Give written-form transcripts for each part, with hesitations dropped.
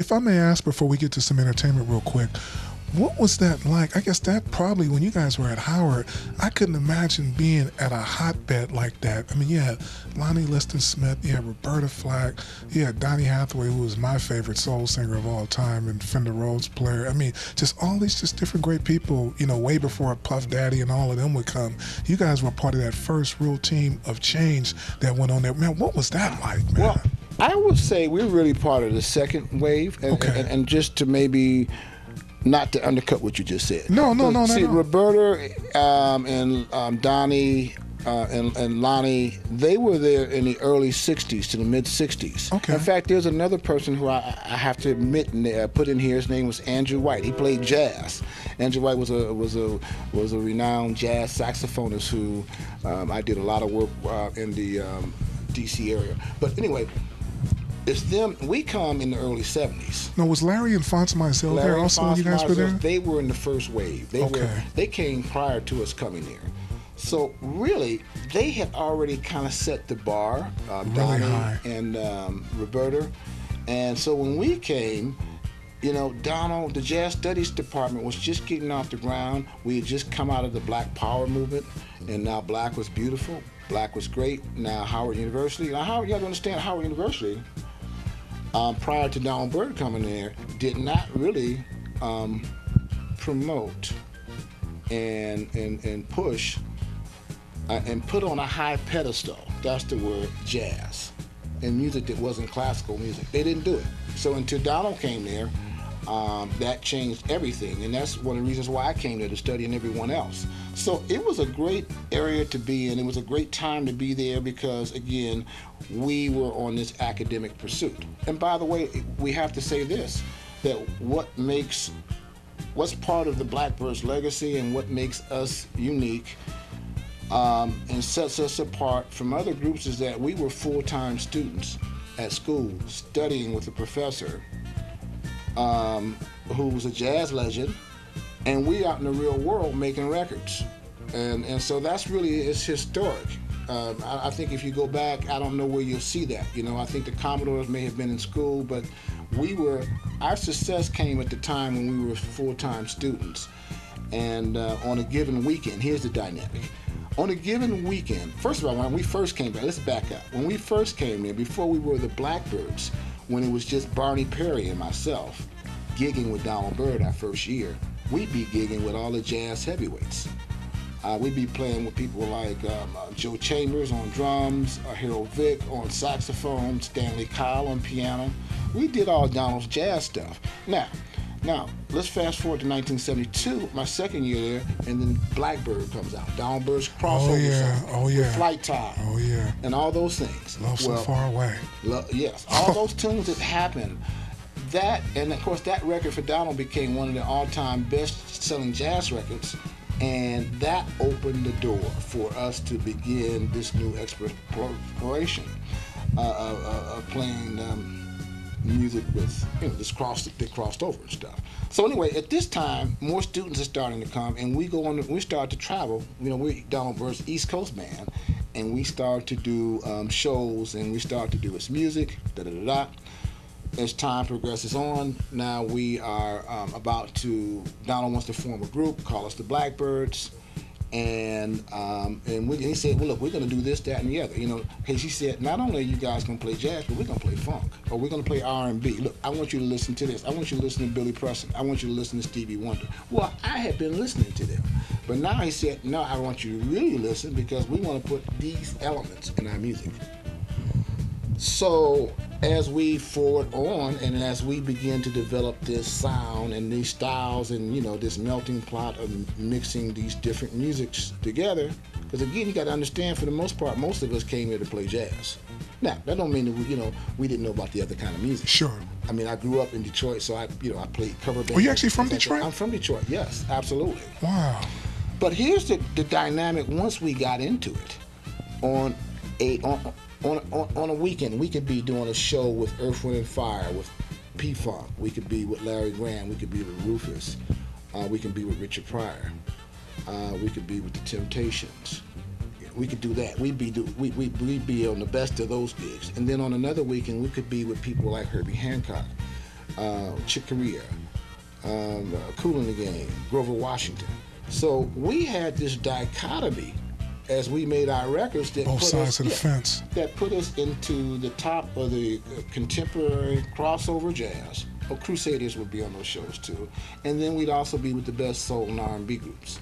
if I may ask before we get to some entertainment real quick, what was that like? I guess that probably when you guys were at Howard, I couldn't imagine being at a hotbed like that. I mean, you had Lonnie Liston Smith, you had Roberta Flack, you had Donny Hathaway, who was my favorite soul singer of all time, and Fender Rhodes player. I mean, just all these just different great people, you know, way before Puff Daddy and all of them would come. You guys were part of that first real team of change that went on there. Man, what was that like, man? Well, I would say we're really part of the second wave, and just to maybe not to undercut what you just said. No. See, Roberta and Donnie and Lonnie, they were there in the early '60s to the mid '60s. Okay. In fact, there's another person who I have to admit put in here. His name was Andrew White. He played jazz. Andrew White was a renowned jazz saxophonist who I did a lot of work in the D.C. area. But anyway, it's them. We come in the early '70s. No, was Larry and Fonz Mizell there also when you guys were there? They were in the first wave. They came prior to us coming there. So really, they had already kind of set the bar, really Donnie high. and Roberta. And so when we came, you know, Donald, the Jazz Studies Department was just getting off the ground. We had just come out of the Black Power movement, and now black was beautiful, black was great. Now Howard University, you have to understand Howard University, prior to Donald Byrd coming there, did not really promote and push and put on a high pedestal, that's the word, jazz, and music that wasn't classical music. They didn't do it. So until Donald came there, that changed everything, and that's one of the reasons why I came there to study and everyone else. So it was a great area to be in. It was a great time to be there because, again, we were on this academic pursuit. And by the way, we have to say this, that what's part of the Blackbyrds legacy and what makes us unique and sets us apart from other groups is that we were full-time students at school studying with a professor who was a jazz legend, and we out in the real world making records. And so that's really, it's historic. I think if you go back, I don't know where you'll see that. You know, I think the Commodores may have been in school, but our success came at the time when we were full-time students. And on a given weekend, here's the dynamic. On a given weekend, first of all, when we first came back, let's back up. When we first came in, before we were the Blackbyrds, when it was just Barney Perry and myself gigging with Donald Byrd our first year, we'd be gigging with all the jazz heavyweights. We'd be playing with people like Joe Chambers on drums, Harold Vick on saxophone, Stanley Kyle on piano. We did all Donald's jazz stuff. Now, let's fast forward to 1972, my second year there, and then Blackbyrd comes out. Donald Byrd's crossover song with Flight Time. Oh, yeah. And all those things. Love So Far Away. Yes, all those tunes that happened. That, and of course, that record for Donald became one of the all-time best-selling jazz records, and that opened the door for us to begin this new exploration of playing music with, this crossed over and stuff. So anyway, at this time, more students are starting to come, and we start to travel. We're Donald Byrd's East Coast band, and we start to do shows, and we start to do his music, da-da-da-da. As time progresses on, now we are Donald wants to form a group, call us the Blackbyrds, and he said, well, look, we're going to do this, that, and the other. He said, not only are you guys going to play jazz, but we're going to play funk, or we're going to play R&B. Look, I want you to listen to this. I want you to listen to Billy Preston. I want you to listen to Stevie Wonder. Well, I had been listening to them, but now he said, no, I want you to really listen because we want to put these elements in our music. So as we forward on and as we begin to develop this sound and these styles and this melting pot of mixing these different musics together, because again, you got to understand, for the most part, most of us came here to play jazz. Now that don't mean that we didn't know about the other kind of music. Sure. I mean, I grew up in Detroit, so I played cover bands. Are you actually from Detroit? I'm from Detroit. Yes, absolutely. Wow. But here's the dynamic. Once we got into it, on a weekend, we could be doing a show with Earth, Wind & Fire, with P-Funk. We could be with Larry Graham. We could be with Rufus. We could be with Richard Pryor. We could be with the Temptations. We could do that. We'd be on the best of those gigs. And then on another weekend, we could be with people like Herbie Hancock. Chick Corea, Kool in the Gang, Grover Washington. So we had this dichotomy as we made our records that both sides of the fence. That put us into the top of the contemporary crossover jazz. Oh, Crusaders would be on those shows too, and then we'd also be with the best soul and R&B groups.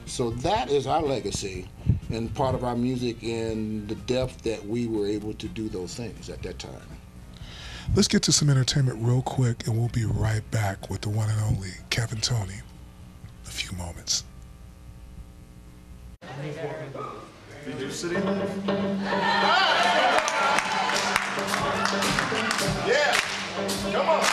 So that is our legacy and part of our music and the depth that we were able to do those things at that time. Let's get to some entertainment real quick, and we'll be right back with the one and only Kevin Toney. A few moments. Did you city live? Yeah, come on.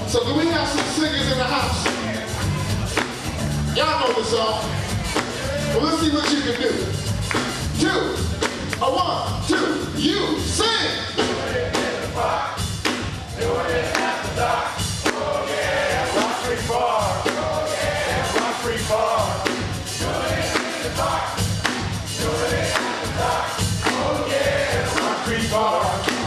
So do we have some singers in the house? Y'all know the song. Well, let's see what you can do. 2, a 1, 2, you sing. Do it in the park, do it after dark. Oh yeah, rock free bar. Oh yeah, rock free bar. Do it in the park, do it after dark. Oh yeah, rock free bar.